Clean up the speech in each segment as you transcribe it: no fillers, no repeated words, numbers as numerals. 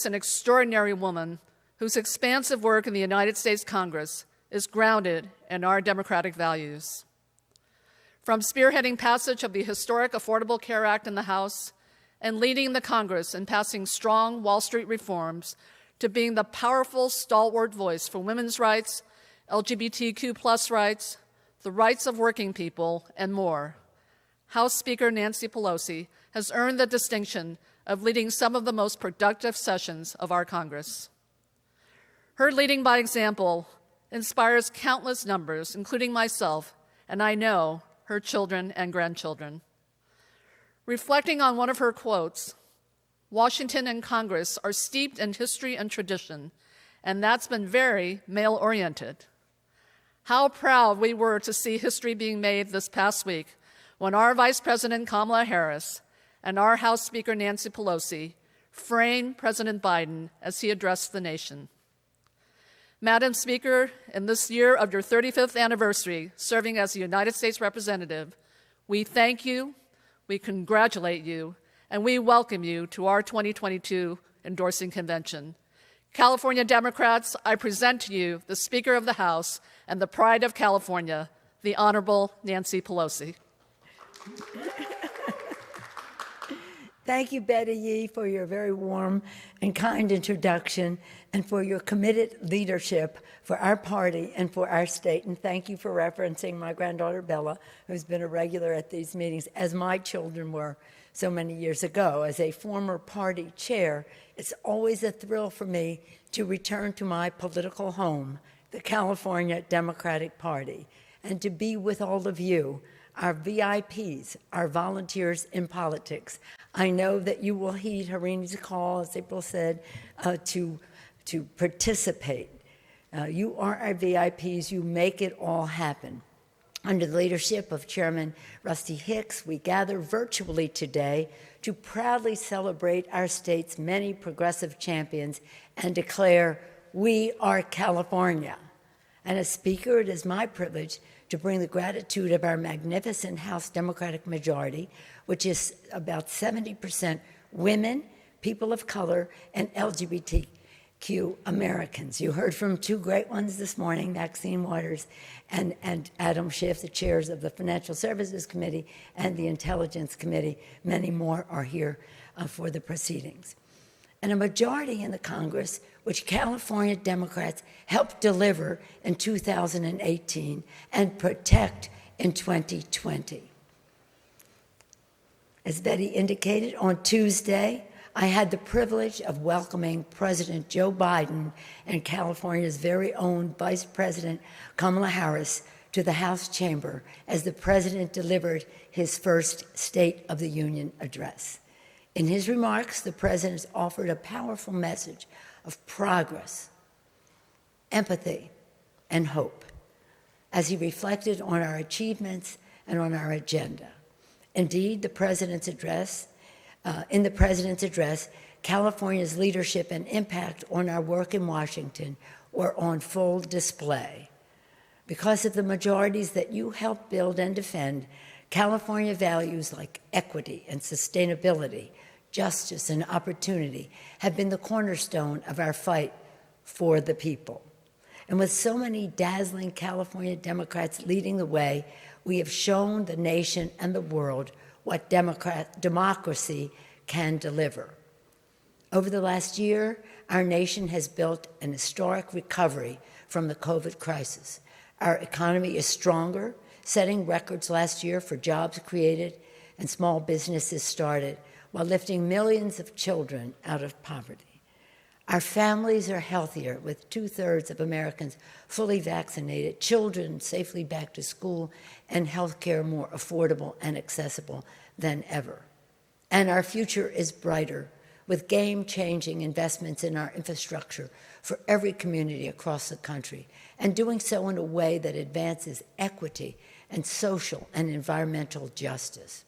an extraordinary woman whose expansive work in the United States Congress is grounded in our democratic values. From spearheading passage of the historic Affordable Care Act in the House and leading the Congress in passing strong Wall Street reforms to being the powerful, stalwart voice for women's rights, LGBTQ+ rights, the rights of working people, and more, House Speaker Nancy Pelosi has earned the distinction of leading some of the most productive sessions of our Congress. Her leading by example inspires countless numbers, including myself, and I know her children and grandchildren. Reflecting on one of her quotes, Washington and Congress are steeped in history and tradition, and that's been very male-oriented. How proud we were to see history being made this past week when our Vice President Kamala Harris and our House Speaker Nancy Pelosi framed President Biden as he addressed the nation. Madam Speaker, in this year of your 35th anniversary serving as a United States Representative, we thank you, we congratulate you, and we welcome you to our 2022 Endorsing Convention. California Democrats, I present to you the Speaker of the House and the pride of California, the Honorable Nancy Pelosi. Thank you, Betty Yee, for your very warm and kind introduction and for your committed leadership for our party and for our state. And thank you for referencing my granddaughter, Bella, who's been a regular at these meetings, as my children were so many years ago. As a former party chair, it's always a thrill for me to return to my political home, the California Democratic Party, and to be with all of you, our VIPs, our volunteers in politics. I know that you will heed Harini's call, as April said, to participate. You are our VIPs. You make it all happen. Under the leadership of Chairman Rusty Hicks, we gather virtually today to proudly celebrate our state's many progressive champions and declare, we are California. And as Speaker, it is my privilege to bring the gratitude of our magnificent House Democratic majority, which is about 70% women, people of color, and LGBTQ Americans. You heard from two great ones this morning, Maxine Waters and Adam Schiff, the chairs of the Financial Services Committee and the Intelligence Committee. Many more are here for the proceedings. And a majority in the Congress, which California Democrats helped deliver in 2018 and protect in 2020. As Betty indicated, on Tuesday, I had the privilege of welcoming President Joe Biden and California's very own Vice President Kamala Harris to the House chamber as the President delivered his first State of the Union address. In his remarks, the President offered a powerful message of progress, empathy, and hope as he reflected on our achievements and on our agenda. Indeed, in the President's address, California's leadership and impact on our work in Washington were on full display. Because of the majorities that you helped build and defend, California values like equity and sustainability, justice and opportunity have been the cornerstone of our fight for the people. And with so many dazzling California Democrats leading the way, we have shown the nation and the world what democracy can deliver. Over the last year, our nation has built an historic recovery from the COVID crisis. Our economy is stronger, setting records last year for jobs created and small businesses started, while lifting millions of children out of poverty. Our families are healthier, with 2/3 of Americans fully vaccinated, children safely back to school, and health care more affordable and accessible than ever. And our future is brighter, with game-changing investments in our infrastructure for every community across the country, and doing so in a way that advances equity and social and environmental justice.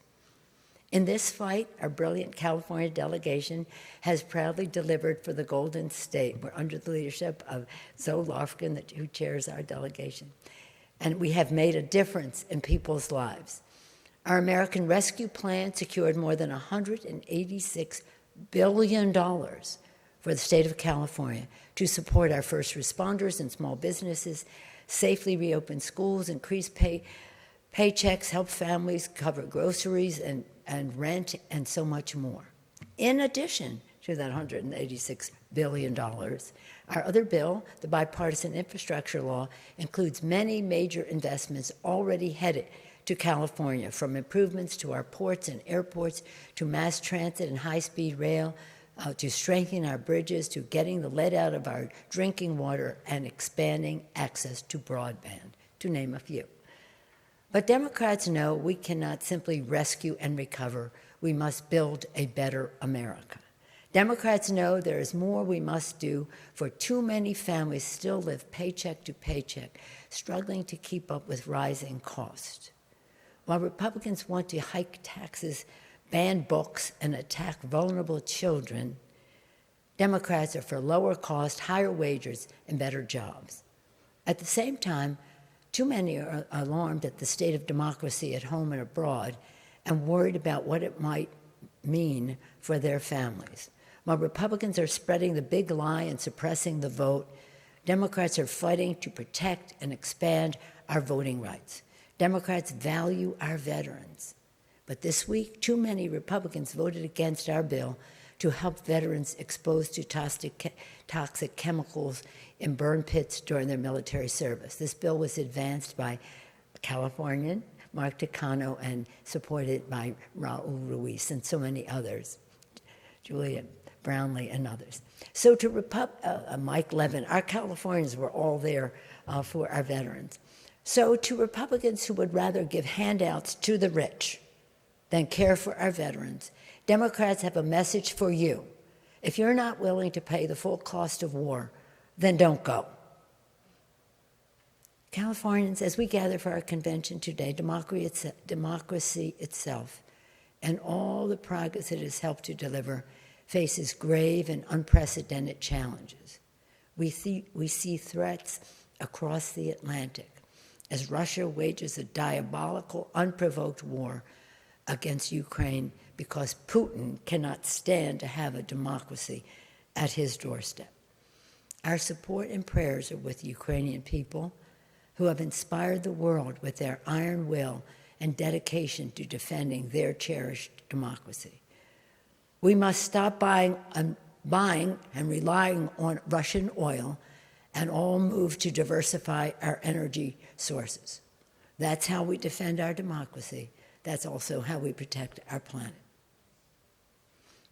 In this fight, our brilliant California delegation has proudly delivered for the Golden State. We're under the leadership of Zoe Lofgren, who chairs our delegation. And we have made a difference in people's lives. Our American Rescue Plan secured more than $186 billion for the state of California to support our first responders and small businesses, safely reopen schools, increase paychecks, help families cover groceries and rent, and so much more. In addition to that $186 billion, our other bill, the bipartisan infrastructure law, includes many major investments already headed to California, from improvements to our ports and airports, to mass transit and high-speed rail, to strengthening our bridges, to getting the lead out of our drinking water, and expanding access to broadband, to name a few. But Democrats know we cannot simply rescue and recover. We must build a better America. Democrats know there is more we must do, for too many families still live paycheck to paycheck, struggling to keep up with rising costs. While Republicans want to hike taxes, ban books, and attack vulnerable children, Democrats are for lower cost, higher wages, and better jobs. At the same time, too many are alarmed at the state of democracy at home and abroad, and worried about what it might mean for their families. While Republicans are spreading the big lie and suppressing the vote, Democrats are fighting to protect and expand our voting rights. Democrats value our veterans. But this week, too many Republicans voted against our bill to help veterans exposed to toxic chemicals in burn pits during their military service. This bill was advanced by Californian Mark Takano and supported by Raul Ruiz and so many others, Julia Brownlee and others. So to Mike Levin, our Californians were all there for our veterans. So to Republicans who would rather give handouts to the rich than care for our veterans, Democrats have a message for you. If you're not willing to pay the full cost of war, then don't go. Californians, as we gather for our convention today, democracy itself and all the progress it has helped to deliver faces grave and unprecedented challenges. We see threats across the Atlantic as Russia wages a diabolical, unprovoked war against Ukraine because Putin cannot stand to have a democracy at his doorstep. Our support and prayers are with the Ukrainian people, who have inspired the world with their iron will and dedication to defending their cherished democracy. We must stop buying and relying on Russian oil and all move to diversify our energy sources. That's how we defend our democracy. That's also how we protect our planet.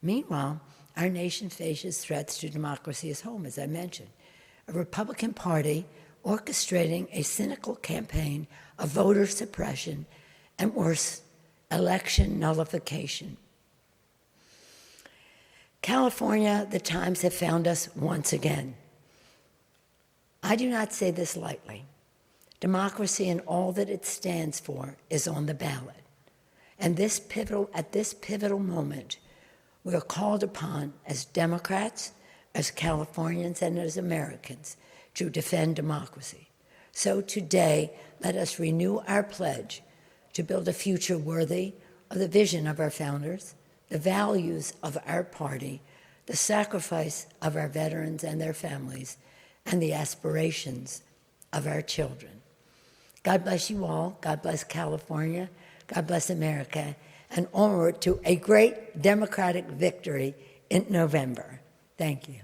Meanwhile, our nation faces threats to democracy as home, as I mentioned. A Republican Party orchestrating a cynical campaign of voter suppression and, worse, election nullification. California, the times have found us once again. I do not say this lightly. Democracy and all that it stands for is on the ballot. And at this pivotal moment, we are called upon as Democrats, as Californians, and as Americans to defend democracy. So today, let us renew our pledge to build a future worthy of the vision of our founders, the values of our party, the sacrifice of our veterans and their families, and the aspirations of our children. God bless you all. God bless California. God bless America. And onward to a great Democratic victory in November. Thank you.